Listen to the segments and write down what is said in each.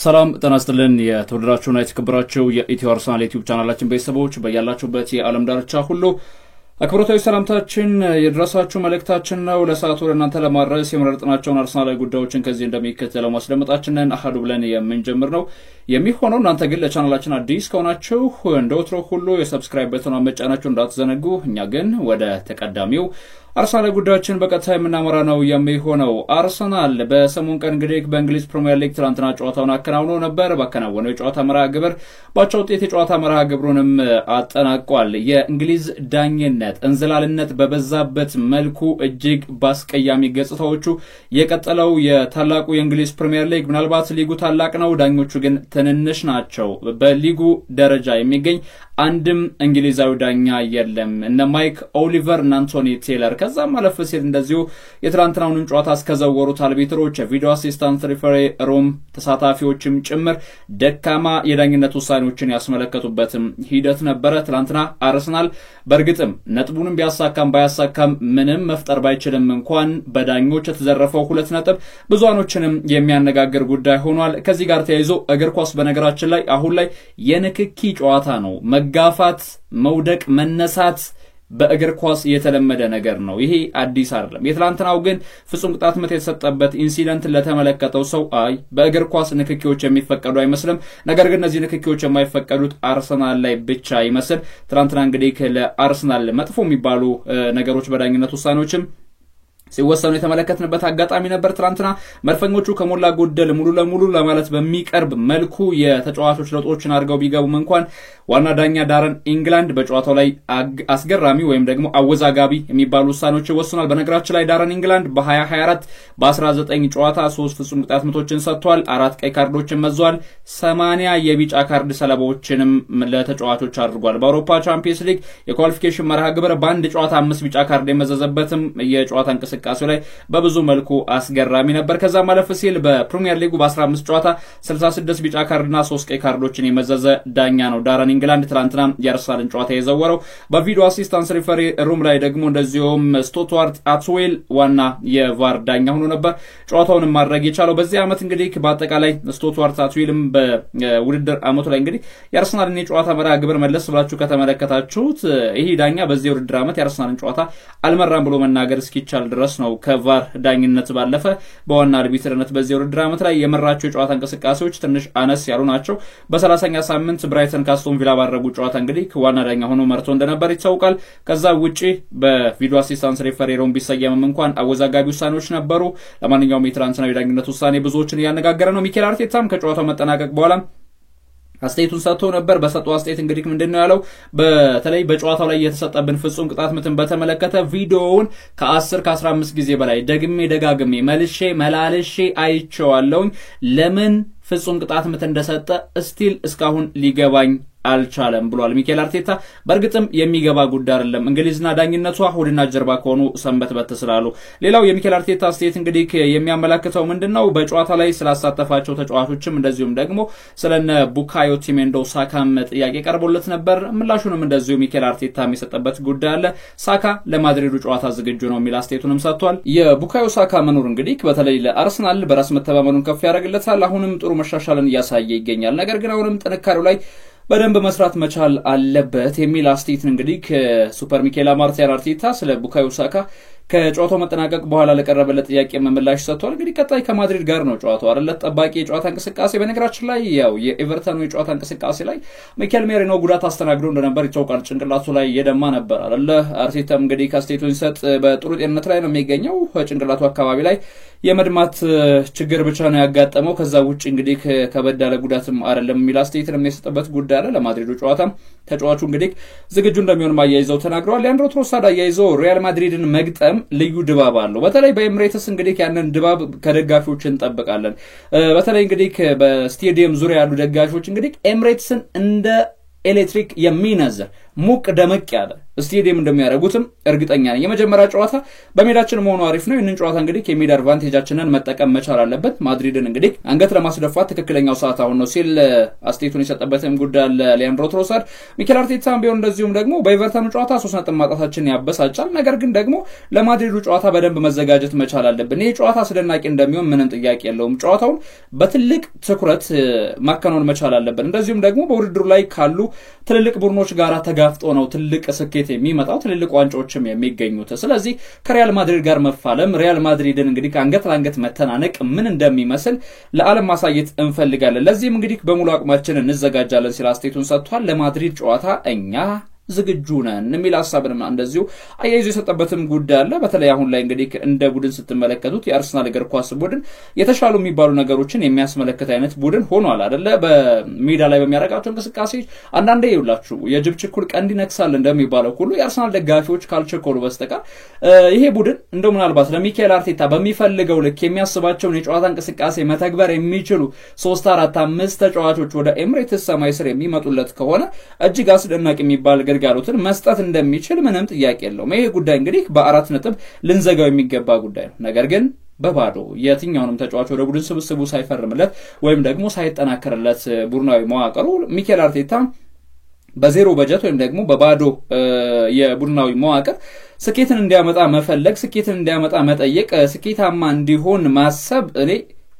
ሰላም ጤና ይስጥልን የተወደዳችሁና የተከበራችሁ የኢትዮ አርሰናል ዩቲዩብ ቻናላችን ቤተሰቦች በያላችሁበት የዓለም ዳርቻ ሁሉ አክብሮታዊ ሰላምታችን የድረሳችሁ መልእክታችን ነው። ለሰዓቱ ለእናንተ ለማድረስ የመረጥናቸውን አርሰናላዊ ጉዳዮችን ከዚህ እንደሚከተለው ማስደመጣችንን አሃዱ ብለን የምንጀምር ነው የሚሆነው። እናንተ ግን ለቻናላችን አዲስ ከሆናችሁ እንደወትሮ ሁሉ የሰብስክራይብ በተኑን መጫናችሁ እንዳትዘነጉ። እኛ ግን ወደ ተቀዳሚው አርሰናል ጉዳዮችን በቀጥታ የምናመራ ነው የሚሆነው። አርሰናል በሰሞን ቀን እንግዲህ በእንግሊዝ ፕሪሚየር ሊግ ትናንትና ጨዋታውን አከናውኖ ነበር። ባከናወነው የጨዋታ መርሃ ግብር ባቻ ውጤት የጨዋታ መርሃ ግብሩንም አጠናቋል። የእንግሊዝ ዳኝነት እንዝላልነት በበዛበት መልኩ እጅግ ባስቀያሚ ገጽታዎቹ የቀጠለው የታላቁ የእንግሊዝ ፕሪሚየር ሊግ ምናልባት ሊጉ ታላቅ ነው፣ ዳኞቹ ግን ትንንሽ ናቸው። በሊጉ ደረጃ የሚገኝ አንድም እንግሊዛዊ ዳኛ የለም። እነ ማይክ ኦሊቨር እና አንቶኒ ቴይለር ከዛም አለፍ ሲል እንደዚሁ የትላንትናውን ጨዋታ አስከዘወሩት አርቢትሮች የቪዲዮ አሲስታንት ሪፈሪ ሩም ተሳታፊዎችም ጭምር ደካማ የዳኝነት ውሳኔዎችን ያስመለከቱበትም ሂደት ነበረ። ትላንትና አርሰናል በእርግጥም ነጥቡንም ቢያሳካም ባያሳካም ምንም መፍጠር ባይችልም እንኳን በዳኞች የተዘረፈው 2 ነጥብ ብዙሃኖችንም የሚያነጋግር ጉዳይ ሆኗል። ከዚህ ጋር ተያይዞ እግር ኳስ በነገራችን ላይ አሁን ላይ የንክኪ ጨዋታ ነው። መጋፋት፣ መውደቅ፣ መነሳት በእግር ኳስ የተለመደ ነገር ነው። ይሄ አዲስ አይደለም። የትላንትናው ግን ፍጹም ቅጣት ምት የተሰጠበት ኢንሲደንት ለተመለከተው ሰው በእግር ኳስ ንክኪዎች የሚፈቀዱ አይመስልም። ነገር ግን እነዚህ ንክኪዎች የማይፈቀዱት አርሰናል ላይ ብቻ ይመስል ትላንትና እንግዲህ ለአርሰናል መጥፎ የሚባሉ ነገሮች በዳኝነት ውሳኔዎችም ሲወሰኑ የተመለከትንበት አጋጣሚ ነበር። ትላንትና መድፈኞቹ ከሞላ ጎደል ሙሉ ለሙሉ ለማለት በሚቀርብ መልኩ የተጫዋቾች ለውጦችን አድርገው ቢገቡም እንኳን ዋና ዳኛ ዳረን ኢንግላንድ በጨዋታው ላይ አስገራሚ ወይም ደግሞ አወዛጋቢ የሚባሉ ውሳኔዎች ይወስናል። በነገራችን ላይ ዳረን ኢንግላንድ በ2024 በ19 ጨዋታ 3 ፍጹም ቅጣት ምቶችን ሰጥቷል፣ 4 ቀይ ካርዶችን መዟል፣ 80 የቢጫ ካርድ ሰለባዎችንም ለተጫዋቾች አድርጓል። በአውሮፓ ቻምፒየንስ ሊግ የኳሊፊኬሽን መርሃ ግብር በአንድ ጨዋታ 5 ቢጫ ካርድ የመዘዘበትም የጨዋታ እንቅስቃሴ ላይ በብዙ መልኩ አስገራሚ ነበር። ከዛ ማለፍ ሲል በፕሪሚየር ሊጉ በ15 ጨዋታ 66 ቢጫ ካርድና 3 ቀይ ካርዶችን የመዘዘ ዳኛ ነው ዳረን ኢንግላንድ ትላንትና የአርሰናልን ጨዋታ የዘወረው። በቪዲዮ አሲስታንስ ሪፈሪ ሩም ላይ ደግሞ እንደዚሁም ስቱዋርት አትዌል ዋና የቫር ዳኛ ሆኖ ነበር ጨዋታውን ማድረግ የቻለው። በዚህ ዓመት እንግዲህ በአጠቃላይ ስቱዋርት አትዌልም በውድድር ዓመቱ ላይ እንግዲህ የአርሰናልን የጨዋታ መርሃ ግብር መለስ ብላችሁ ከተመለከታችሁት ይሄ ዳኛ በዚህ ውድድር ዓመት የአርሰናልን ጨዋታ አልመራም ብሎ መናገር እስኪቻል ድረስ ነው። ከቫር ዳኝነት ባለፈ በዋና አርቢትርነት በዚህ ውድድር ዓመት ላይ የመራቸው የጨዋታ እንቅስቃሴዎች ትንሽ አነስ ያሉ ናቸው። በ30ኛ ሳምንት ብራይተን ካስቶን ቪላ ባደረጉ ጨዋታ እንግዲህ ዋና ዳኛ ሆኖ መርቶ እንደነበር ይታወቃል። ከዛ ውጪ በቪዲዮ አሲስታንስ ሪፈሪ ሩም ቢሰየምም እንኳን አወዛጋቢ ውሳኔዎች ነበሩ። ለማንኛውም የትላንትናው የዳኝነት ውሳኔ ብዙዎችን እያነጋገረ ነው። ሚኬል አርቴታም ከጨዋታው መጠናቀቅ በኋላ አስተያየቱን ሰጥቶ ነበር። በሰጠው አስተያየት እንግዲህ ምንድነው ያለው? በተለይ በጨዋታው ላይ የተሰጠብን ፍጹም ቅጣት ምትን በተመለከተ ቪዲዮውን ከ10 ከ15 ጊዜ በላይ ደጋግሜ መልሼ መላልሼ አይቼዋለሁ። ለምን ፍጹም ቅጣት ምት እንደሰጠ ስቲል እስካሁን ሊገባኝ አልቻለም ብሏል ሚኬል አርቴታ። በእርግጥም የሚገባ ጉዳይ አይደለም። እንግሊዝና ዳኝነቷ ሆድና ጀርባ ከሆኑ ሰንበት ስላሉ። ሌላው የሚኬል አርቴታ አስተያየት እንግዲህ የሚያመላክተው ምንድነው በጨዋታ ላይ ስላሳተፋቸው ተጫዋቾችም እንደዚሁም ደግሞ ስለነ ቡካዮ ቲሜንዶ ሳካም ጥያቄ ቀርቦለት ነበር። ምላሹንም እንደዚሁ ሚኬል አርቴታ የሚሰጠበት ጉዳይ አለ። ሳካ ለማድሪዱ ጨዋታ ዝግጁ ነው የሚል አስተያየቱንም ሰጥቷል። የቡካዮ ሳካ መኖር እንግዲህ በተለይ ለአርሰናል በራስ መተማመኑን ከፍ ያደርግለታል። አሁንም ጥሩ መሻሻልን እያሳየ ይገኛል። ነገር ግን አሁንም ጥንካሬው ላይ በደንብ መስራት መቻል አለበት የሚል አስተያየት እንግዲህ ከሱፐር ሚኬል ማርቲን አርቴታ ስለ ቡካዮ ሳካ ከጨዋታው መጠናቀቅ በኋላ ለቀረበለት ጥያቄ ምላሽ ሰጥቷል። እንግዲህ ቀጣይ ከማድሪድ ጋር ነው ጨዋታው አይደል? ጠባቂ የጨዋታ እንቅስቃሴ በነገራችን ላይ ያው የኤቨርተኑ የጨዋታ እንቅስቃሴ ላይ ሚኬል ሜሪኖ ጉዳት አስተናግዶ እንደነበር ይታወቃል። ጭንቅላቱ ላይ የደማ ነበር አይደል? አርቴታም እንግዲህ ከአስተያየቱን ሲሰጥ በጥሩ ጤንነት ላይ ነው የሚገኘው። ጭንቅላቱ አካባቢ ላይ የመድማት ችግር ብቻ ነው ያጋጠመው። ከዛ ውጪ እንግዲህ ከበድ ያለ ጉዳትም አይደለም የሚል አስተያየትን የሰጠበት ጉዳይ አለ። ለማድሪዱ ጨዋታ ተጫዋቹ እንግዲህ ዝግጁ እንደሚሆን ማያይዘው ተናግረዋል። ሊያንድሮ ትሮሳርድ አያይዘው ሪያል ማድሪድን መግጠም ልዩ ድባብ አለው። በተለይ በኤምሬትስ እንግዲህ ያንን ድባብ ከደጋፊዎች እንጠብቃለን። በተለይ እንግዲህ በስቴዲየም ዙሪያ ያሉ ደጋፊዎች እንግዲህ ኤምሬትስን እንደ ኤሌክትሪክ የሚነዝር ሙቅ ደመቅ ያለ ስቴዲየም እንደሚያደርጉትም እርግጠኛ ነኝ። የመጀመሪያ ጨዋታ በሜዳችን መሆኑ አሪፍ ነው። ይህንን ጨዋታ እንግዲህ የሜዳ አድቫንቴጃችንን መጠቀም መቻል አለበት። ማድሪድን እንግዲህ አንገት ለማስደፋት ትክክለኛው ሰዓት አሁን ነው ሲል አስቴቱን የሰጠበትም ጉዳይ አለ ሊያንድሮ ትሮሳርድ። ሚኬል አርቴታም ቢሆን እንደዚሁም ደግሞ በኤቨርተኑ ጨዋታ 3 ነጥብ ማጣታችን ያበሳጫል፣ ነገር ግን ደግሞ ለማድሪዱ ጨዋታ በደንብ መዘጋጀት መቻል አለብን። ይህ ጨዋታ አስደናቂ እንደሚሆን ምንም ጥያቄ የለውም። ጨዋታውን በትልቅ ትኩረት ማከናወን መቻል አለብን። እንደዚሁም ደግሞ በውድድሩ ላይ ካሉ ትልልቅ ቡድኖች ጋር ተጋፍጦ ነው ትልቅ ስኬት የሚመጣው፣ ትልልቅ ዋንጫዎችም የሚገኙት። ስለዚህ ከሪያል ማድሪድ ጋር መፋለም፣ ሪያል ማድሪድን እንግዲህ አንገት ለአንገት መተናነቅ ምን እንደሚመስል ለዓለም ማሳየት እንፈልጋለን። ለዚህም እንግዲህ በሙሉ አቅማችን እንዘጋጃለን ሲል አስቴቱን ሰጥቷል። ለማድሪድ ጨዋታ እኛ ዝግጁ ነን የሚል ሐሳብንም እንደዚሁ አያይዞ የሰጠበትም ጉዳይ አለ። በተለይ አሁን ላይ እንግዲህ እንደ ቡድን ስትመለከቱት የአርሰናል እግር ኳስ ቡድን የተሻሉ የሚባሉ ነገሮችን የሚያስመለክት አይነት ቡድን ሆኗል አይደለ? በሜዳ ላይ በሚያደርጋቸው እንቅስቃሴ አንዳንዴ ይውላችሁ የጅብ ችኩል ቀንድ ይነክሳል እንደሚባለው ሁሉ የአርሰናል ደጋፊዎች ካልቸኮሉ በስተቀር ይሄ ቡድን እንደው ምናልባት ለሚካኤል አርቴታ በሚፈልገው ልክ የሚያስባቸውን የጨዋታ እንቅስቃሴ መተግበር የሚችሉ 3 4 5 ተጫዋቾች ወደ ኤምሬትስ ሰማይ ስር የሚመጡለት ከሆነ እጅግ አስደናቂ የሚባል ጋሩትን መስጠት እንደሚችል ምንም ጥያቄ የለውም። ይሄ ጉዳይ እንግዲህ በ4 ነጥብ ልንዘጋው የሚገባ ጉዳይ ነው። ነገር ግን በባዶ የትኛውንም ተጫዋች ወደ ቡድን ስብስቡ ሳይፈርምለት ወይም ደግሞ ሳይጠናከርለት ቡድናዊ መዋቅሩ ሚኬል አርቴታ በዜሮ በጀት ወይም ደግሞ በባዶ የቡድናዊ መዋቅር ስኬትን እንዲያመጣ መፈለግ፣ ስኬትን እንዲያመጣ መጠየቅ፣ ስኬታማ እንዲሆን ማሰብ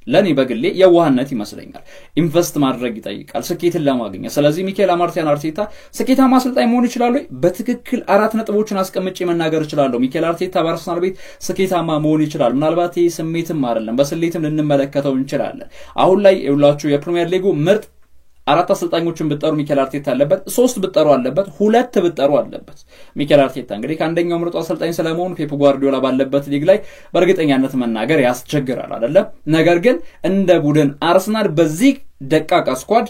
ለኔ በግሌ የዋህነት ይመስለኛል። ኢንቨስት ማድረግ ይጠይቃል ስኬትን ለማግኘት። ስለዚህ ሚኬል አርቴታ ስኬታማ አሰልጣኝ መሆን ይችላል ወይ? በትክክል 4 ነጥቦችን አስቀምጬ መናገር እችላለሁ። ሚኬል አርቴታ በአርሰናል ቤት ስኬታማ መሆን ይችላል። ምናልባት ይህ ስሜትም አይደለም በስሌትም ልንመለከተው እንችላለን። አሁን ላይ የሁላችሁ የፕሪሚየር ሊጉ ምርጥ 4 አሰልጣኞችን ብጠሩ ሚኬል አርቴታ አለበት፣ 3 ብጠሩ አለበት፣ 2 ብጠሩ አለበት። ሚኬል አርቴታ እንግዲህ ከአንደኛው ምርጡ አሰልጣኝ ስለመሆኑ ፔፕ ጓርዲዮላ ባለበት ሊግ ላይ በእርግጠኛነት መናገር ያስቸግራል አይደለም። ነገር ግን እንደ ቡድን አርሰናል በዚህ ደቃቃ ስኳድ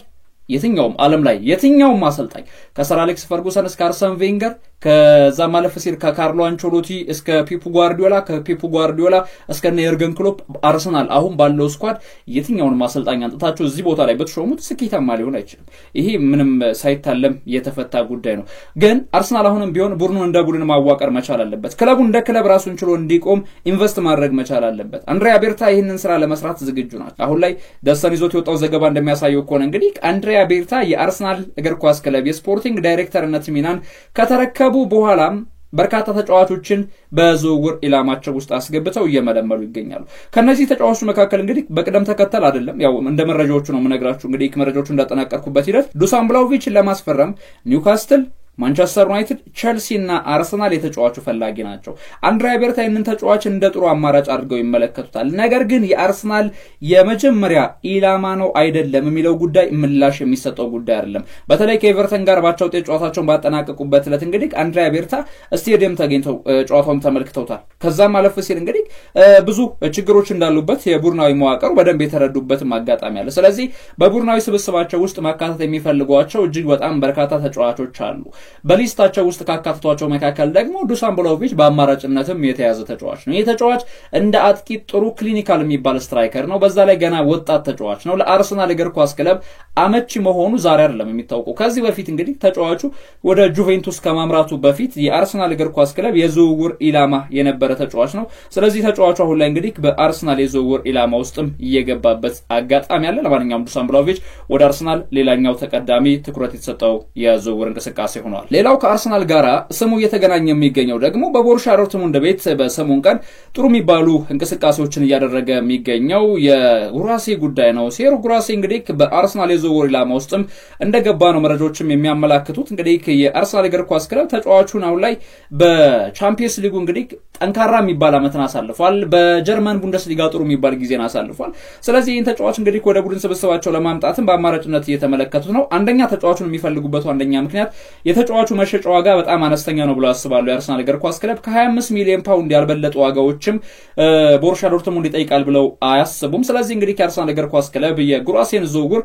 የትኛውም ዓለም ላይ የትኛውም አሰልጣኝ ከሰር አሌክስ ፈርጉሰን እስከ አርሰን ቬንገር ከዛ ማለፍ ሲል ከካርሎ አንቸሎቲ እስከ ፔፕ ጓርዲዮላ ከፔፕ ጓርዲዮላ እስከ የርገን ክሎፕ አርሰናል አሁን ባለው ስኳድ የትኛውንም አሰልጣኝ አንጥታችሁ እዚህ ቦታ ላይ በተሾሙት ስኬታማ ሊሆን አይችልም። ይሄ ምንም ሳይታለም የተፈታ ጉዳይ ነው። ግን አርሰናል አሁንም ቢሆን ቡድኑን እንደ ቡድን ማዋቀር መቻል አለበት። ክለቡ እንደ ክለብ ራሱን ችሎ እንዲቆም ኢንቨስት ማድረግ መቻል አለበት። አንድሪያ ቤርታ ይህንን ስራ ለመስራት ዝግጁ ናቸው። አሁን ላይ ደሰን ይዞት የወጣው ዘገባ እንደሚያሳየው ከሆነ እንግዲህ አንድሪያ ቤርታ የአርሰናል እግር ኳስ ክለብ የስፖርቲንግ ዳይሬክተርነት ሚናን ከተረከቡ በኋላም በርካታ ተጫዋቾችን በዝውውር ኢላማቸው ውስጥ አስገብተው እየመለመሉ ይገኛሉ። ከነዚህ ተጫዋቾች መካከል እንግዲህ በቅደም ተከተል አይደለም ያው እንደ መረጃዎቹ ነው የምነግራችሁ። እንግዲህ መረጃዎቹ እንዳጠናቀርኩበት ሂደት ዱሳን ብላውቪችን ለማስፈረም ኒውካስትል፣ ማንቸስተር ዩናይትድ፣ ቼልሲ እና አርሰናል የተጫዋቹ ፈላጊ ናቸው። አንድሪያ ቤርታ ይህንን ተጫዋች እንደ ጥሩ አማራጭ አድርገው ይመለከቱታል። ነገር ግን የአርሰናል የመጀመሪያ ኢላማ ነው አይደለም የሚለው ጉዳይ ምላሽ የሚሰጠው ጉዳይ አይደለም። በተለይ ከኤቨርተን ጋር ባቸው ውጤት ጨዋታቸውን ባጠናቀቁበት ዕለት እንግዲህ አንድሪያ ቤርታ ስቴዲየም ተገኝተው ጨዋታውን ተመልክተውታል። ከዛም አለፍ ሲል እንግዲህ ብዙ ችግሮች እንዳሉበት የቡድናዊ መዋቅሩ በደንብ የተረዱበትም አጋጣሚ አለ። ስለዚህ በቡድናዊ ስብስባቸው ውስጥ ማካተት የሚፈልጓቸው እጅግ በጣም በርካታ ተጫዋቾች አሉ። በሊስታቸው ውስጥ ካካተቷቸው መካከል ደግሞ ዱሳን ብላውቪች በአማራጭነትም የተያዘ ተጫዋች ነው። ይህ ተጫዋች እንደ አጥቂ ጥሩ ክሊኒካል የሚባል ስትራይከር ነው። በዛ ላይ ገና ወጣት ተጫዋች ነው። ለአርሰናል እግር ኳስ ክለብ አመቺ መሆኑ ዛሬ አይደለም የሚታወቀው። ከዚህ በፊት እንግዲህ ተጫዋቹ ወደ ጁቬንቱስ ከማምራቱ በፊት የአርሰናል እግር ኳስ ክለብ የዝውውር ኢላማ የነበረ ተጫዋች ነው። ስለዚህ ተጫዋቹ አሁን ላይ እንግዲህ በአርሰናል የዝውውር ኢላማ ውስጥም እየገባበት አጋጣሚ አለ። ለማንኛውም ዱሳን ብላውቪች ወደ አርሰናል ሌላኛው ተቀዳሚ ትኩረት የተሰጠው የዝውውር እንቅስቃሴ ሆኗል። ሌላው ከአርሰናል ጋራ ስሙ እየተገናኘ የሚገኘው ደግሞ በቦሩሲያ ዶርትሙንድ ቤት በሰሞኑ ቀን ጥሩ የሚባሉ እንቅስቃሴዎችን እያደረገ የሚገኘው የጉራሴ ጉዳይ ነው። ሴሩ ጉራሴ እንግዲህ በአርሰናል የዝውውር ኢላማ ውስጥም እንደገባ ነው መረጃዎችም የሚያመላክቱት። እንግዲህ የአርሰናል እግር ኳስ ክለብ ተጫዋቹን አሁን ላይ በቻምፒየንስ ሊጉ እንግዲህ ጠንካራ የሚባል ዓመትን አሳልፏል። በጀርመን ቡንደስሊጋ ጥሩ የሚባል ጊዜን አሳልፏል። ስለዚህ ይህን ተጫዋች እንግዲህ ወደ ቡድን ስብስባቸው ለማምጣትም በአማራጭነት እየተመለከቱት ነው። አንደኛ ተጫዋቹን የሚፈልጉበት አንደኛ ምክንያት የተጫዋቹ መሸጫ ዋጋ በጣም አነስተኛ ነው ብለው ያስባሉ። የአርሰናል እግር ኳስ ክለብ ከ25 ሚሊዮን ፓውንድ ያልበለጡ ዋጋዎችም ቦሩሲያ ዶርትሙንድ ይጠይቃል ብለው አያስቡም። ስለዚህ እንግዲህ የአርሰናል እግር ኳስ ክለብ የጉራሴን ዝውውር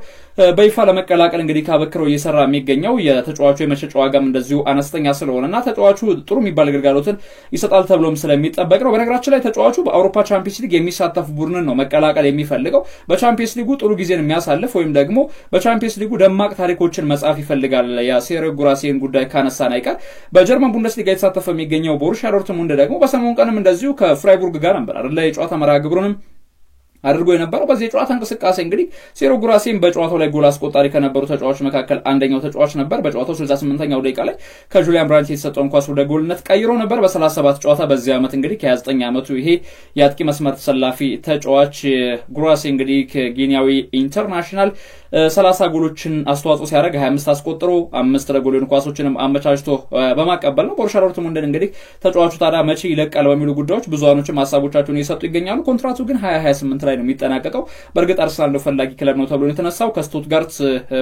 በይፋ ለመቀላቀል እንግዲህ ካበክረው እየሰራ የሚገኘው የተጫዋቹ የመሸጫ ዋጋም እንደዚሁ አነስተኛ ስለሆነና ተጫዋቹ ጥሩ የሚባል አገልግሎትን ይሰጣል ተብሎም ስለሚጠበቅ ነው። በነገራችን ላይ ተጫዋቹ በአውሮፓ ቻምፒየንስ ሊግ የሚሳተፍ ቡድንን ነው መቀላቀል የሚፈልገው። በቻምፒየንስ ሊጉ ጥሩ ጊዜን የሚያሳልፍ ወይም ደግሞ በቻምፒየንስ ሊጉ ደማቅ ታሪኮችን መጻፍ ይፈልጋል። የሴሩ ጉራሴን ጉዳይ ካነሳን አይቀር በጀርመን ቡንደስሊጋ የተሳተፈ የሚገኘው ቦሩሲያ ዶርትሙንድ ደግሞ በሰሞኑ ቀንም እንደዚሁ ከፍራይቡርግ ጋር ነበር አይደል የጨዋታ መርሃ ግብሩንም አድርጎ የነበረው በዚህ ጨዋታ እንቅስቃሴ እንግዲህ ሴሮ ጉራሴም በጨዋታው ላይ ጎል አስቆጣሪ ከነበሩ ተጫዋቾች መካከል አንደኛው ተጫዋች ነበር። በጨዋታው 68ኛው ደቂቃ ላይ ከጁሊያን ብራንት የተሰጠውን ኳስ ወደ ጎልነት ቀይሮ ነበር። በ37 ጨዋታ በዚህ ዓመት እንግዲህ ከ29 ዓመቱ ይሄ የአጥቂ መስመር ተሰላፊ ተጫዋች ጉራሴ እንግዲህ ከጊኒያዊ ኢንተርናሽናል 30 ጎሎችን አስተዋጽኦ ሲያደርግ 25 አስቆጥሮ 5 ለጎል የሆኑ ኳሶችንም አመቻችቶ በማቀበል ነው። ቦሩሲያ ዶርትሙንድን እንግዲህ ተጫዋቹ ታዲያ መቼ ይለቃል በሚሉ ጉዳዮች ብዙዎችም ሐሳቦቻቸውን እየሰጡ ይገኛሉ። ኮንትራቱ ግን 2028 ላይ ነው የሚጠናቀቀው። በእርግጥ አርሰናል ነው ፈላጊ ክለብ ነው ተብሎ የተነሳው ከስቱትጋርት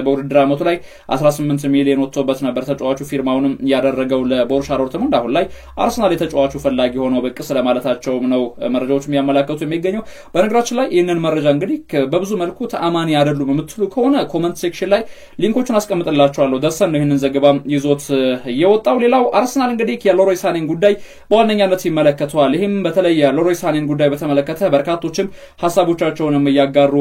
በውድድር ዓመቱ ላይ 18 ሚሊዮን ወጥቶበት ነበር ተጫዋቹ ፊርማውንም ያደረገው ለቦሩሲያ ዶርትሙንድ። አሁን ላይ አርሰናል የተጫዋቹ ፈላጊ ሆኖ ብቅ ስለማለታቸውም ነው መረጃዎች የሚያመላክቱ የሚገኘው። በነገራችን ላይ ይህንን መረጃ እንግዲህ በብዙ መልኩ ተአማኒ አይደሉም የምትሉ ከሆነ ኮሜንት ሴክሽን ላይ ሊንኮቹን አስቀምጥላችኋለሁ። ደሰን ነው ይህንን ዘገባ ይዞት የወጣው። ሌላው አርሰናል እንግዲህ የሌሮይ ሳኔን ጉዳይ በዋነኛነት ይመለከተዋል። ይህም በተለይ የሌሮይ ሳኔን ጉዳይ በተመለከተ በርካቶችም ሐሳቦቻቸውንም እያጋሩ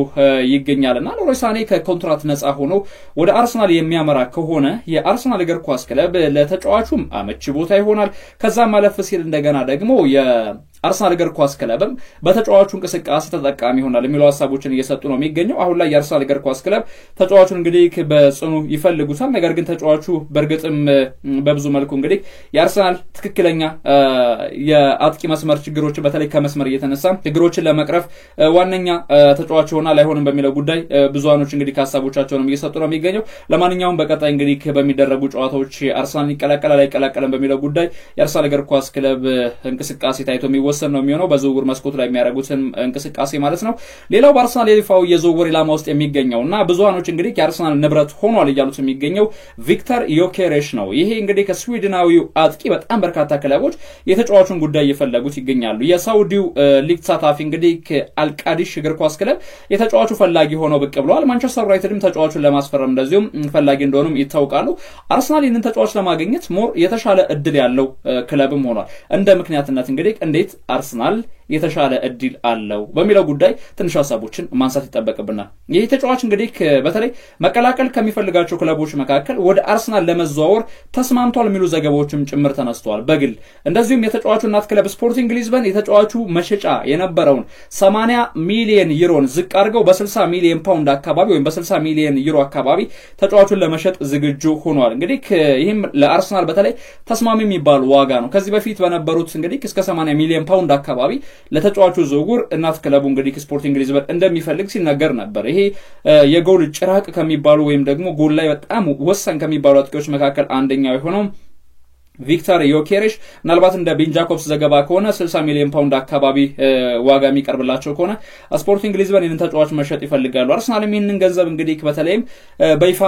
ይገኛልና ሌሮይ ሳኔ ከኮንትራት ነፃ ሆኖ ወደ አርሰናል የሚያመራ ከሆነ የአርሰናል እግር ኳስ ክለብ ለተጫዋቹም አመቺ ቦታ ይሆናል። ከዛም ማለፍ ሲል እንደገና ደግሞ የአርሰናል እግር ኳስ ክለብም በተጫዋቹ እንቅስቃሴ ተጠቃሚ ይሆናል የሚሉ ሐሳቦችን እየሰጡ ነው የሚገኘው። አሁን ላይ የአርሰናል እግር ኳስ ክለብ ተጫዋቹን እንግዲህ በጽኑ ይፈልጉታል። ነገር ግን ተጫዋቹ በእርግጥም በብዙ መልኩ እንግዲህ የአርሰናል ትክክለኛ የአጥቂ መስመር ችግሮች በተለይ ከመስመር እየተነሳ ችግሮችን ለመቅረፍ ዋነኛ ተጫዋች ይሆናል አይሆንም በሚለው ጉዳይ ብዙዎች እንግዲህ ሐሳቦቻቸውንም እየሰጡ ነው የሚገኘው። ለማንኛውም በቀጣይ እንግዲህ በሚደረጉ ጨዋታዎች አርሰናል ይቀላቀላል አይቀላቀልም በሚለው ጉዳይ የአርሰናል እግር ኳስ ክለብ እንቅስቃሴ ታይቶ የሚወሰን ነው የሚሆነው በዝውውር መስኮት ላይ የሚያደርጉትን እንቅስቃሴ ማለት ነው። ሌላው በአርሰናል የይፋው የዝውውር ኢላማ ውስጥ የሚገኘውና ብዙዎች እንግዲህ የአርሰናል ንብረት ሆኗል እያሉት የሚገኘው ቪክተር ዮኬሬሽ ነው። ይሄ እንግዲህ ከስዊድናዊው አጥቂ በጣም በርካታ ክለቦች የተጫዋቹን ጉዳይ እየፈለጉት ይገኛሉ። የሳውዲው ሊግ ተሳታፊ እንግዲህ አልቃዲሽ እግር ኳስ ክለብ የተጫዋቹ ፈላጊ ሆኖ ብቅ ብለዋል። ማንቸስተር ዩናይትድም ተጫዋቹን ለማስፈረም እንደዚሁም ፈላጊ እንደሆኑም ይታወቃሉ። አርሰናል ይህንን ተጫዋች ለማግኘት ሞር የተሻለ እድል ያለው ክለብም ሆኗል። እንደ ምክንያትነት እንግዲህ እንዴት አርሰናል የተሻለ እድል አለው በሚለው ጉዳይ ትንሽ ሐሳቦችን ማንሳት ይጠበቅብናል። ይህ ተጫዋች እንግዲህ በተለይ መቀላቀል ከሚፈልጋቸው ክለቦች መካከል ወደ አርሰናል ለመዘዋወር ተስማምቷል የሚሉ ዘገባዎችም ጭምር ተነስተዋል በግል እንደዚሁም የተጫዋቹ እናት ክለብ ስፖርቲንግ ሊዝበን የተጫዋቹ መሸጫ የነበረውን 80 ሚሊዮን ዩሮን ዝቅ አድርገው በ60 ሚሊዮን ፓውንድ አካባቢ ወይም በ60 ሚሊዮን ዩሮ አካባቢ ተጫዋቹን ለመሸጥ ዝግጁ ሆኗል። እንግዲህ ይህም ለአርሰናል በተለይ ተስማሚ የሚባል ዋጋ ነው። ከዚህ በፊት በነበሩት እንግዲህ እስከ 80 ሚሊዮን ፓውንድ አካባቢ ለተጫዋቹ ዝውውር እናት ክለቡ እንግዲህ ስፖርቲንግ ሊዝበን እንደሚፈልግ ሲነገር ነበር። ይሄ የጎል ጭራቅ ከሚባሉ ወይም ደግሞ ጎል ላይ በጣም ወሳኝ ከሚባሉ አጥቂዎች መካከል አንደኛው የሆነው ቪክተር ዮኬሬሽ ምናልባት እንደ ቤን ጃኮብስ ዘገባ ከሆነ 60 ሚሊዮን ፓውንድ አካባቢ ዋጋ የሚቀርብላቸው ከሆነ ስፖርቲንግ ሊዝበን ይህንን ተጫዋች መሸጥ ይፈልጋሉ። አርሰናል ይህንን ገንዘብ እንግዲህ በተለይም በይፋ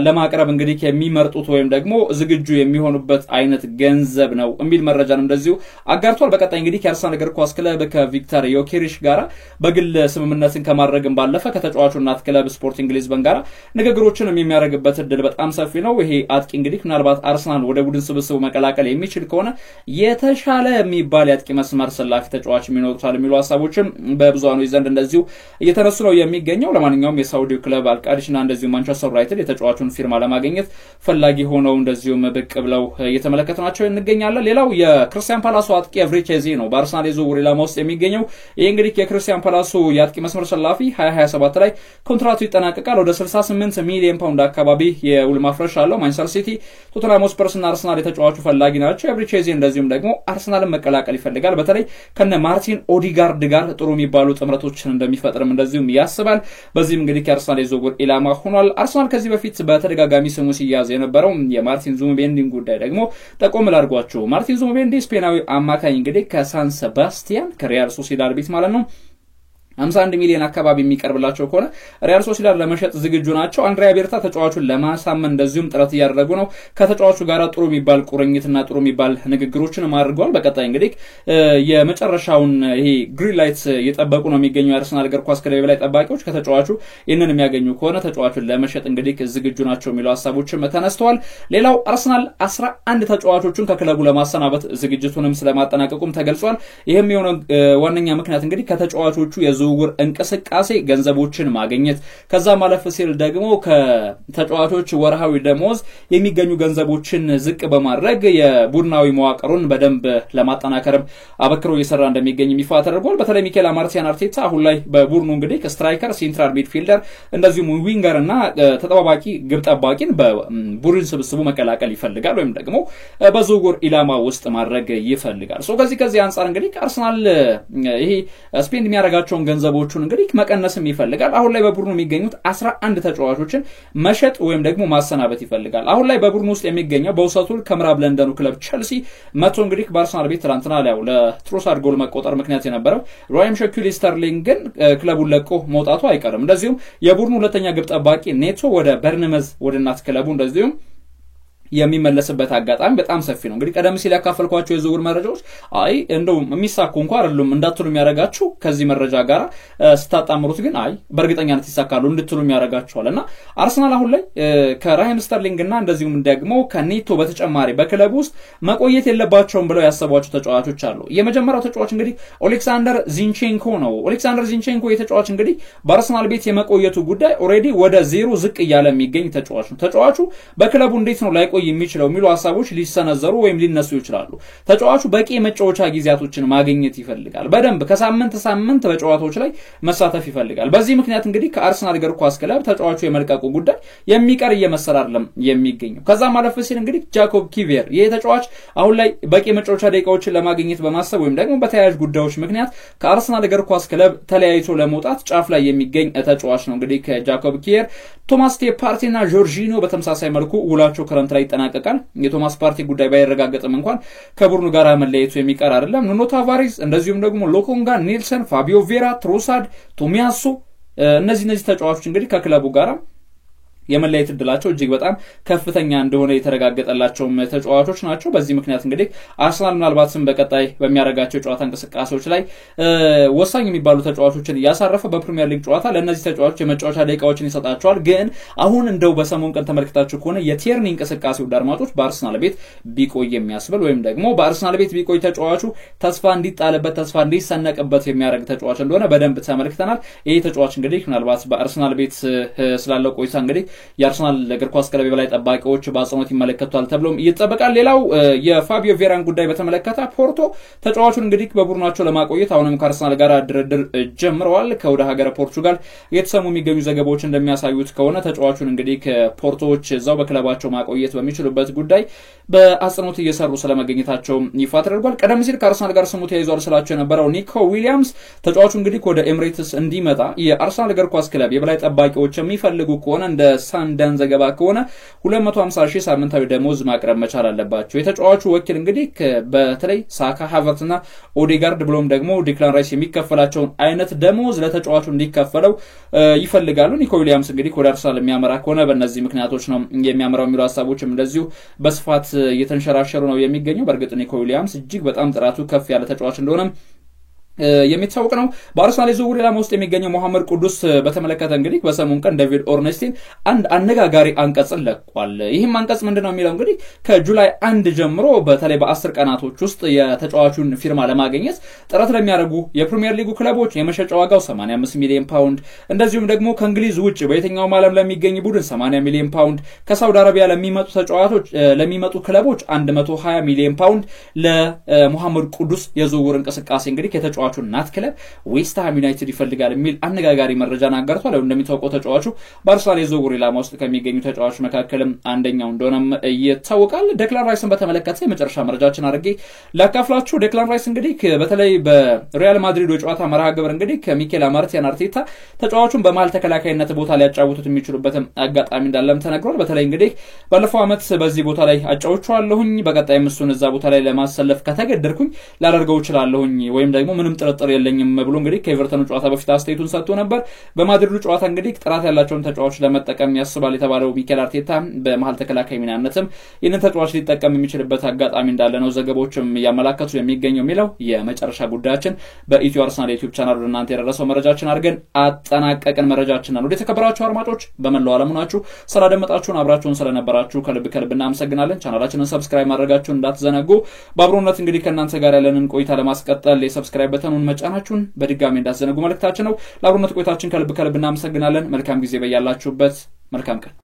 ለማቅረብ እንግዲህ የሚመርጡት ወይም ደግሞ ዝግጁ የሚሆኑበት አይነት ገንዘብ ነው የሚል መረጃን እንደዚሁ አጋርቷል። በቀጣይ እንግዲህ የአርሰናል እግር ኳስ ክለብ ከቪክተር ዮኬሬሽ ጋራ በግል ስምምነትን ከማድረግም ባለፈ ከተጫዋቹ እናት ክለብ ስፖርቲንግ ሊዝበን ጋራ ንግግሮችን የሚያደርግበት እድል በጣም ሰፊ ነው። ይሄ አጥቂ እንግዲህ ምናልባት አርሰናል ወደ ቡድን ስብስቡ መቀላቀል የሚችል ከሆነ የተሻለ የሚባል የአጥቂ መስመር ሰላፊ ተጫዋች የሚኖሩታል የሚሉ ሐሳቦችም በብዙዎች ዘንድ እንደዚሁ እየተነሱ ነው የሚገኘው። ለማንኛውም የሳውዲው ክለብ አልቃዲሽና እንደዚሁ ማንቸስተር ዩናይትድ የተጫዋቹን ፊርማ ለማግኘት ፈላጊ ሆነው እንደዚሁም ብቅ ብለው እየተመለከትናቸው እንገኛለን። ሌላው የክሪስታል ፓላሱ አጥቂ ኤቭሪች ኤዜ ነው በአርሰናል የዝውውር ኢላማ ውስጥ የሚገኘው። ይህ እንግዲህ የክሪስታል ፓላሱ የአጥቂ መስመር ሰላፊ 2027 ላይ ኮንትራቱ ይጠናቀቃል። ወደ 68 ሚሊዮን ፓውንድ አካባቢ የውል ማፍረሻ አለው። ማንቸስተር ሲቲ፣ ቶተንሃም ሆትስፐርስና አርሰናል የተጫዋቹ ፈላጊ ናቸው። ኤቭሪች ኤዜ እንደዚሁም ደግሞ አርሰናልን መቀላቀል ይፈልጋል። በተለይ ከነ ማርቲን ኦዲጋርድ ጋር ጥሩ የሚባሉ ጥምረቶችን እንደሚፈጥርም እንደዚሁም ያስባል። በዚህም እንግዲህ የአርሰናል የዝውውር ኢላማ ሆኗል። አርሰናል ከዚህ በፊት በተደጋጋሚ ስሙ ሲያዝ የነበረው የማርቲን ዙቢሜንዲን ጉዳይ ደግሞ ጠቆም ላድርጓችሁ። ማርቲን ዙቢሜንዲ ስፔናዊ አማካኝ እንግዲህ ከሳን ሴባስቲያን ከሪያል ሶሲዳድ ቤት ማለት ነው 51 ሚሊዮን አካባቢ የሚቀርብላቸው ከሆነ ሪያል ሶሲዳድ ለመሸጥ ዝግጁ ናቸው። አንድሪያ ቤርታ ተጫዋቹን ለማሳመን እንደዚሁም ጥረት እያደረጉ ነው። ከተጫዋቹ ጋር ጥሩ የሚባል ቁርኝትና ጥሩ የሚባል ንግግሮችን አድርገዋል። በቀጣይ እንግዲህ የመጨረሻውን ይሄ ግሪን ላይት እየጠበቁ ነው የሚገኙ የአርሰናል እግር ኳስ ክለብ ላይ ጠባቂዎች ከተጫዋቹ ይህንን የሚያገኙ ከሆነ ተጫዋቹን ለመሸጥ እንግዲህ ዝግጁ ናቸው የሚሉ ሐሳቦችም ተነስተዋል። ሌላው አርሰናል 11 ተጫዋቾችን ከክለቡ ለማሰናበት ዝግጅቱንም ስለማጠናቀቁም ተገልጿል። ይህም የሆነ ዋነኛ ምክንያት እንግዲህ ከተጫዋቾቹ የዝውውር እንቅስቃሴ ገንዘቦችን ማግኘት ከዛ ማለፍ ሲል ደግሞ ከተጫዋቾች ወርሃዊ ደሞዝ የሚገኙ ገንዘቦችን ዝቅ በማድረግ የቡድናዊ መዋቅሩን በደንብ ለማጠናከር አበክሮ እየሰራ እንደሚገኝ ይፋ ተደርጓል። በተለይ ሚኬል አርቴታ አሁን ላይ በቡድኑ እንግዲህ ስትራይከር፣ ሴንትራል ሚድፊልደር እንደዚሁም ዊንገር እና ተጠባባቂ ግብ ጠባቂን በቡድን ስብስቡ መቀላቀል ይፈልጋል ወይም ደግሞ በዝውውር ኢላማ ውስጥ ማድረግ ይፈልጋል። ከዚህ አንፃር እንግዲህ አርሰናል ይሄ ስፔንድ የሚያደርጋቸውን ገንዘቦቹን እንግዲህ መቀነስም ይፈልጋል። አሁን ላይ በቡድኑ የሚገኙት 11 ተጫዋቾችን መሸጥ ወይም ደግሞ ማሰናበት ይፈልጋል። አሁን ላይ በቡድኑ ውስጥ የሚገኘው በውሰቱ ከምዕራብ ለንደኑ ክለብ ቸልሲ መጥቶ እንግዲህ በአርሰናል ቤት ትናንትና ላይ ለትሮሳርድ ጎል መቆጠር ምክንያት የነበረው ራሂም ስተርሊንግ ግን ክለቡን ለቆ መውጣቱ አይቀርም። እንደዚሁም የቡድኑ ሁለተኛ ግብ ጠባቂ ኔቶ ወደ በርንመዝ ወደ እናት ክለቡ እንደዚሁም የሚመለስበት አጋጣሚ በጣም ሰፊ ነው። እንግዲህ ቀደም ሲል ያካፈልኳቸው የዝውውር መረጃዎች እንደው የሚሳኩ እንኳን አይደሉም እንዳትሉ የሚያረጋችሁ ከዚህ መረጃ ጋር ስታጣምሩት ግን በእርግጠኛነት ይሳካሉ እንድትሉ የሚያረጋችኋልና አርሰናል አሁን ላይ ከራሂም ስተርሊንግ እና እንደዚሁም ደግሞ ከኔቶ በተጨማሪ በክለቡ ውስጥ መቆየት የለባቸውም ብለው ያሰቧቸው ተጫዋቾች አሉ። የመጀመሪያው ተጫዋች እንግዲህ ኦሌክሳንደር ዚንቼንኮ ነው። ኦሌክሳንደር ዚንቼንኮ የተጫዋች እንግዲህ በአርሰናል ቤት የመቆየቱ ጉዳይ ኦሬዲ ወደ 0 ዝቅ እያለ የሚገኝ ተጫዋች ነው። ተጫዋቹ በክለቡ እንዴት ነው ላይቆይ የሚችለው የሚሉ ሐሳቦች ሊሰነዘሩ ወይም ሊነሱ ይችላሉ። ተጫዋቹ በቂ የመጫወቻ ጊዜያቶችን ማግኘት ይፈልጋል። በደንብ ከሳምንት ሳምንት በጨዋታዎች ላይ መሳተፍ ይፈልጋል። በዚህ ምክንያት እንግዲህ ከአርሰናል እግር ኳስ ክለብ ተጫዋቹ የመልቀቁ ጉዳይ የሚቀር እየመሰለ አይደለም የሚገኘው። ከዛ ማለፍ ሲል እንግዲህ ጃኮብ ኪቪየር ይሄ ተጫዋች አሁን ላይ በቂ የመጫወቻ ደቂቃዎችን ለማግኘት በማሰብ ወይም ደግሞ በተያያዥ ጉዳዮች ምክንያት ከአርሰናል እግር ኳስ ክለብ ተለያይቶ ለመውጣት ጫፍ ላይ የሚገኝ ተጫዋች ነው። እንግዲህ ከጃኮብ ኪቪየር ቶማስ ፓርቲና ጆርጂኖ በተመሳሳይ መልኩ ውላቸው ክረምት ላይ ይጠናቀቃል። የቶማስ ፓርቲ ጉዳይ ባይረጋገጥም እንኳን ከቡድኑ ጋር መለየቱ የሚቀር አይደለም። ኑኖ ታቫሬዝ እንደዚሁም ደግሞ ሎኮንጋ፣ ኔልሰን፣ ፋቢዮ ቬራ፣ ትሮሳርድ፣ ቶሚያሱ እነዚህ ተጫዋቾች እንግዲህ ከክለቡ ጋር የመለየት እድላቸው እጅግ በጣም ከፍተኛ እንደሆነ የተረጋገጠላቸው ተጫዋቾች ናቸው። በዚህ ምክንያት እንግዲህ አርሰናል ምናልባትም በቀጣይ በሚያደርጋቸው ጨዋታ እንቅስቃሴዎች ላይ ወሳኝ የሚባሉ ተጫዋቾችን እያሳረፈ በፕሪሚየር ሊግ ጨዋታ ለእነዚህ ተጫዋቾች የመጫወቻ ደቂቃዎችን ይሰጣቸዋል። ግን አሁን እንደው በሰሞን ቀን ተመልክታችሁ ከሆነ የቲርኒ እንቅስቃሴው ዳርማጮች በአርሰናል ቤት ቢቆይ የሚያስብል ወይም ደግሞ በአርሰናል ቤት ቢቆይ ተጫዋቹ ተስፋ እንዲጣልበት ተስፋ እንዲሰነቅበት የሚያደርግ ተጫዋች እንደሆነ በደንብ ተመልክተናል። ይሄ ተጫዋች እንግዲህ ምናልባት በአርሰናል ቤት ስላለው ቆይታ እንግዲህ የአርሰናል እግር ኳስ ክለብ የበላይ ጠባቂዎች በአጽንኦት ይመለከቱታል ተብሎም ይጠበቃል። ሌላው የፋቢዮ ቬራን ጉዳይ በተመለከተ ፖርቶ ተጫዋቹን እንግዲህ በቡድናቸው ለማቆየት አሁንም ከአርሰናል ጋር ድርድር ጀምረዋል። ከወደ ሀገረ ፖርቹጋል የተሰሙ የሚገኙ ዘገባዎች እንደሚያሳዩት ከሆነ ተጫዋቹን እንግዲህ ከፖርቶዎች እዛው በክለባቸው ማቆየት በሚችሉበት ጉዳይ በአጽንኦት እየሰሩ ስለመገኘታቸው ይፋ ተደርጓል። ቀደም ሲል ከአርሰናል ጋር ስሙ ተያይዟል ስላቸው የነበረው ኒኮ ዊሊያምስ ተጫዋቹ እንግዲህ ወደ ኤምሬትስ እንዲመጣ የአርሰናል እግር ኳስ ክለብ የበላይ ጠባቂዎች የሚፈልጉ ከሆነ እንደ ሳንዳን ዘገባ ከሆነ 250,000 ሳምንታዊ ደሞዝ ማቅረብ መቻል አለባቸው። የተጫዋቹ ወኪል እንግዲህ በተለይ ሳካ፣ ሃቨርትዝ እና ኦዴጋርድ ብሎም ደግሞ ዲክላን ራይስ የሚከፈላቸውን አይነት ደሞዝ ለተጫዋቹ እንዲከፈለው ይፈልጋሉ። ኒኮ ዊሊያምስ እንግዲህ ወደ አርሰናል የሚያመራ ከሆነ በእነዚህ ምክንያቶች ነው የሚያመራው የሚሉ ሀሳቦችም እንደዚሁ በስፋት እየተንሸራሸሩ ነው የሚገኘው። በእርግጥ ኒኮ ዊሊያምስ እጅግ በጣም ጥራቱ ከፍ ያለ ተጫዋች እንደሆነ የሚታወቅ ነው። በአርሰናል የዝውውር ኢላማ ውስጥ የሚገኘው መሐመድ ቅዱስ በተመለከተ እንግዲህ በሰሞኑ ቀን ዴቪድ ኦርኔስቲን አንድ አነጋጋሪ አንቀጽን ለቋል። ይህም አንቀጽ ምንድነው የሚለው እንግዲህ ከጁላይ 1 ጀምሮ በተለይ በ10 ቀናቶች ውስጥ የተጫዋቹን ፊርማ ለማግኘት ጥረት ለሚያደርጉ የፕሪሚየር ሊጉ ክለቦች የመሸጫ ዋጋው 85 ሚሊዮን ፓውንድ፣ እንደዚሁም ደግሞ ከእንግሊዝ ውጭ በየትኛውም ዓለም ለሚገኝ ቡድን 80 ሚሊዮን ፓውንድ፣ ከሳውዲ አረቢያ ለሚመጡ ተጫዋቾች ለሚመጡ ክለቦች 120 ሚሊዮን ፓውንድ ለመሐመድ ቅዱስ የዝውውር እንቅስቃሴ እንግዲህ የተጫዋቹ ናት ክለብ ዌስትሃም ዩናይትድ ይፈልጋል የሚል አነጋጋሪ መረጃን አጋርቷል። እንደሚታወቀው ተጫዋቹ በአርሰናል የዝውውር ኢላማ ውስጥ ከሚገኙ ተጫዋቾች መካከልም አንደኛው እንደሆነም ይታወቃል። ዴክላን ራይስን በተመለከተ የመጨረሻ መረጃችን አድርጌ ላካፍላችሁ። ዴክላን ራይስ እንግዲህ በተለይ በሪያል ማድሪድ የጨዋታ መርሃ ግብር እንግዲህ ከሚኬል አርቴታ ተጫዋቹን በመሃል ተከላካይነት ቦታ ላይ ያጫውቱት የሚችሉበትም አጋጣሚ እንዳለም ተነግሯል። በተለይ እንግዲህ ባለፈው ዓመት በዚህ ቦታ ላይ አጫውቻለሁኝ፣ በቀጣይም እሱን እዛ ቦታ ላይ ለማሰለፍ ከተገደድኩኝ ላደርገው እችላለሁኝ ወይም ደግሞ ምንም ጥርጥር የለኝም ብሎ እንግዲህ ከኤቨርተኑ ጨዋታ በፊት አስተያየቱን ሰጥቶ ነበር። በማድሪዱ ጨዋታ እንግዲህ ጥራት ያላቸውን ተጫዋቾች ለመጠቀም ያስባል የተባለው ሚኬል አርቴታ በመሃል ተከላካይ ሚናነትም ይህንን ተጫዋች ሊጠቀም የሚችልበት አጋጣሚ እንዳለ ነው ዘገባዎችም ያመላከቱ የሚገኘው የሚለው የመጨረሻ ጉዳያችን በኢትዮ አርሰናል ዩቲዩብ ቻናል ወደ እናንተ የደረሰው መረጃችን አድርገን አጠናቀቅን። መረጃችን ነው። ወደ ተከበራችሁ አድማጮች በመላው ዓለም ናችሁ ስላደመጣችሁን አብራችሁን ስለነበራችሁ ከልብ እናመሰግናለን። ቻናላችንን ሰብስክራይብ ማድረጋችሁን እንዳትዘነጉ። በአብሮነት እንግዲህ ከእናንተ ጋር ያለንን ቆይታ ለማስቀጠል የሰብስክራይብ በተኑን መጫናችሁን በድጋሚ እንዳዘነጉ መልእክታችን ነው። ለአብሮነት ቆይታችን ከልብ እናመሰግናለን። መልካም ጊዜ በያላችሁበት። መልካም ቀን